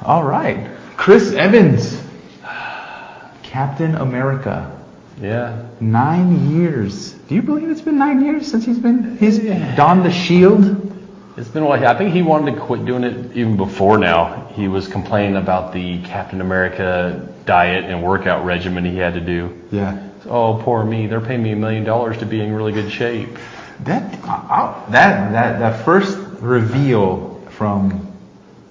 All right. Chris Evans, Captain America. Yeah. 9 years. Do you believe it's been 9 years since he's donned the shield? It's been a while. I think he wanted to quit doing it even before now. He was complaining about the Captain America diet and workout regimen he had to do. Yeah. Oh, poor me. They're paying me $1 million to be in really good shape. That first reveal from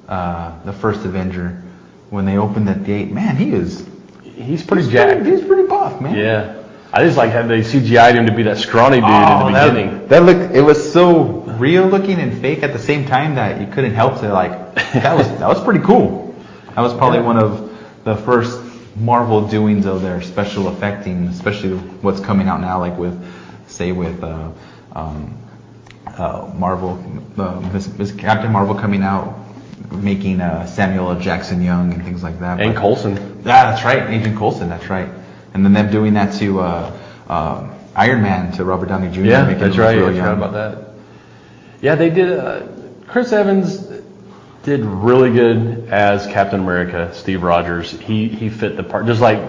the first Avenger, when they opened that gate, man, he's pretty jacked. He's pretty buff, man. Yeah. I just like how they CGI'd him to be that scrawny dude in the beginning. It was so real looking and fake at the same time that you couldn't help to that was pretty cool. That was probably one of the first Marvel doings of their special effecting, especially what's coming out now, like with Marvel, Miss Captain Marvel coming out, making Samuel L. Jackson young and things like that. And Coulson. Yeah, that's right, Agent Coulson. That's right. And then them doing that to Iron Man, to Robert Downey Jr. Yeah, that's right. I forgot about that. Yeah, they did. Chris Evans did really good as Captain America. Steve Rogers, he fit the part, just like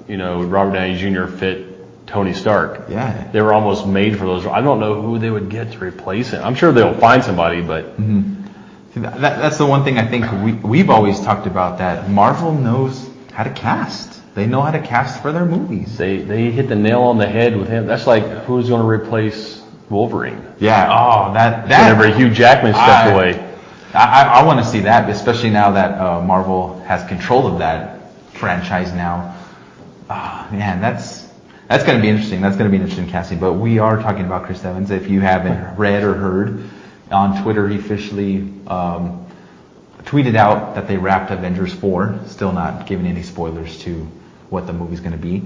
Robert Downey Jr. fit Tony Stark. Yeah, they were almost made for those. I don't know who they would get to replace him. I'm sure they'll find somebody, but that's the one thing I think we've always talked about, that Marvel knows how to cast. They know how to cast for their movies. They hit the nail on the head with him. That's like, who's going to replace Wolverine? Yeah. Oh, that. Whenever Hugh Jackman stepped away. I want to see that, especially now that Marvel has control of that franchise now. Man, that's going to be interesting. That's going to be an interesting casting. But we are talking about Chris Evans. If you haven't read or heard, on Twitter he officially tweeted out that they wrapped Avengers 4. Still not giving any spoilers to what the movie's going to be.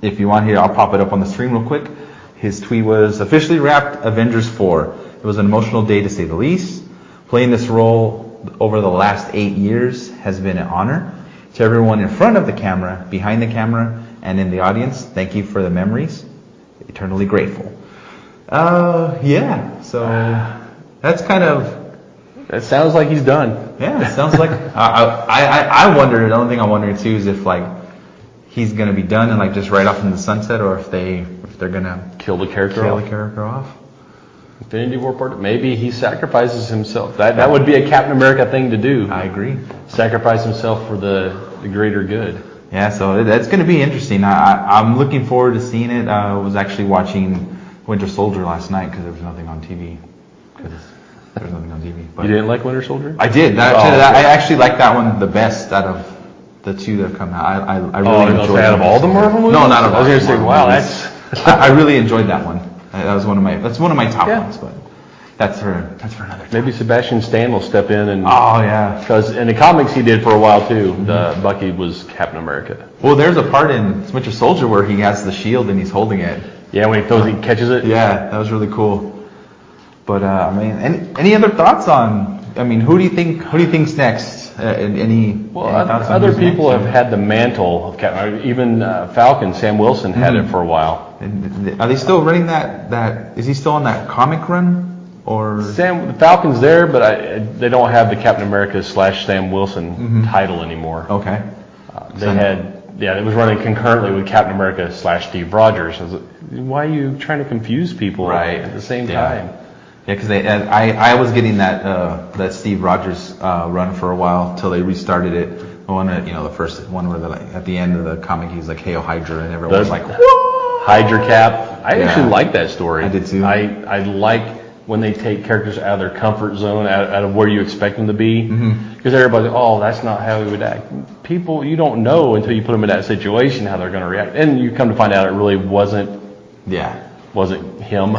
If you want here, I'll pop it up on the screen real quick. His tweet was, officially wrapped Avengers 4. It was an emotional day to say the least. Playing this role over the last 8 years has been an honor. To everyone in front of the camera, behind the camera, and in the audience, thank you for the memories. Eternally grateful. Yeah, so that's kind of... It sounds like he's done. Yeah, it sounds like... I wonder, the only thing I'm wondering too is if he's going to be done and just right off in the sunset, or if they're going to kill the character off. Infinity War part, maybe he sacrifices himself. That would be a Captain America thing to do. I agree. Sacrifice himself for the greater good. Yeah, so that's going to be interesting. I'm looking forward to seeing it. I was actually watching Winter Soldier last night because there was nothing on TV. But you didn't like Winter Soldier? I did. I actually like that one the best out of the two that have come out. I really enjoyed it. Out of all the Marvel movies? No, not of all. I was going to say, wow, that's... I really enjoyed that one. That's one of my top ones, but that's for another time. Maybe Sebastian Stan will step in and... Oh, yeah. Because in the comics he did for a while too. Bucky was Captain America. Well, there's a part in Winter Soldier where he has the shield and he's holding it. Yeah, when he catches it. Yeah, that was really cool. But any other thoughts on? Who do you think's next? Any thoughts on other people have had the mantle of Captain. Even Falcon, Sam Wilson had it for a while. Are they still running that? Is he still on that comic run? Or the Falcon's there, but they don't have the Captain America / Sam Wilson title anymore. Okay. It was running concurrently with Captain America / Steve Rogers. Why are you trying to confuse people at the same time? Yeah, because I was getting that Steve Rogers run for a while till they restarted it. The first one where at the end of the comic he's like, "Hail Hydra," and everyone was like, "Whoa!" Hydra Cap. I actually like that story. I did too. I like when they take characters out of their comfort zone, out of where you expect them to be, because everybody's, that's not how he would act. People, you don't know until you put them in that situation how they're going to react, and you come to find out it really wasn't him.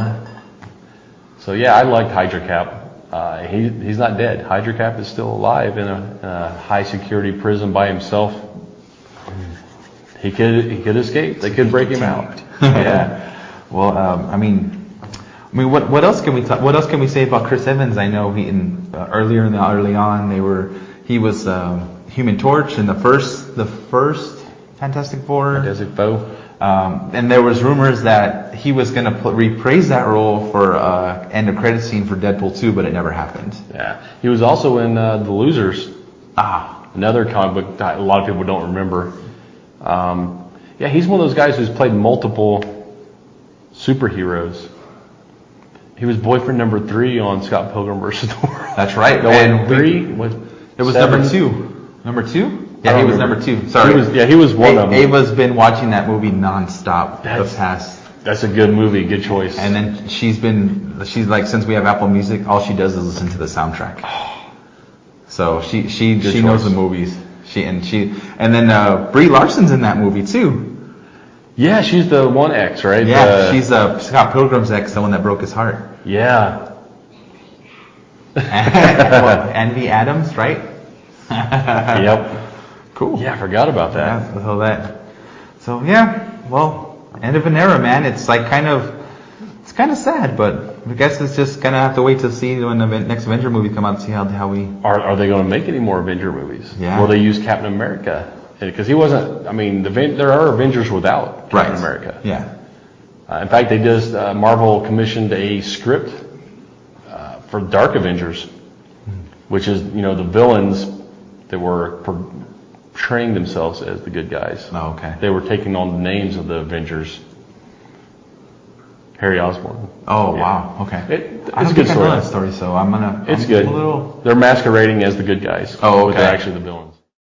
So yeah, I liked Hydra Cap. He's not dead. Hydra Cap is still alive in a high security prison by himself. He could escape. They could break him out. Yeah. Well, what else can we talk? What else can we say about Chris Evans? I know early on he was Human Torch in the first Fantastic Four. Fantastic Four. And there was rumors that he was going to reprise that role for end of credit scene for Deadpool 2, but it never happened. Yeah, he was also in The Losers. Another comic book that a lot of people don't remember. Yeah, he's one of those guys who's played multiple superheroes. He was boyfriend number 3 on Scott Pilgrim vs. the World. That's right. No, and 3? It was seven? number 2. Number 2? Yeah, he was number 2. Sorry. He was one of them. Ava's been watching that movie nonstop the past. That's a good movie, good choice. And then she's like, since we have Apple Music, all she does is listen to the soundtrack. So she knows the movies. And then Brie Larson's in that movie too. Yeah, she's the one ex, right? Yeah, she's Scott Pilgrim's ex, the one that broke his heart. Yeah. Envy Adams, right? Yep. Cool. Yeah, I forgot about that. Yeah, so yeah, well, end of an era, man. It's like kind of sad, but I guess it's just gonna have to wait to see when the next Avenger movie come out to see how we. Are they going to make any more Avenger movies? Yeah. Will they use Captain America? Because he wasn't. I mean, there are Avengers without Captain America. Yeah. In fact, they just Marvel commissioned a script for Dark Avengers, which is the villains that were portraying themselves as the good guys. Oh, okay. They were taking on the names of the Avengers. Harry Osborn. Oh, yeah. Wow. Okay. It's a good story. I know that story, so I'm good. They're masquerading as the good guys. Oh, okay. But they're actually the villains.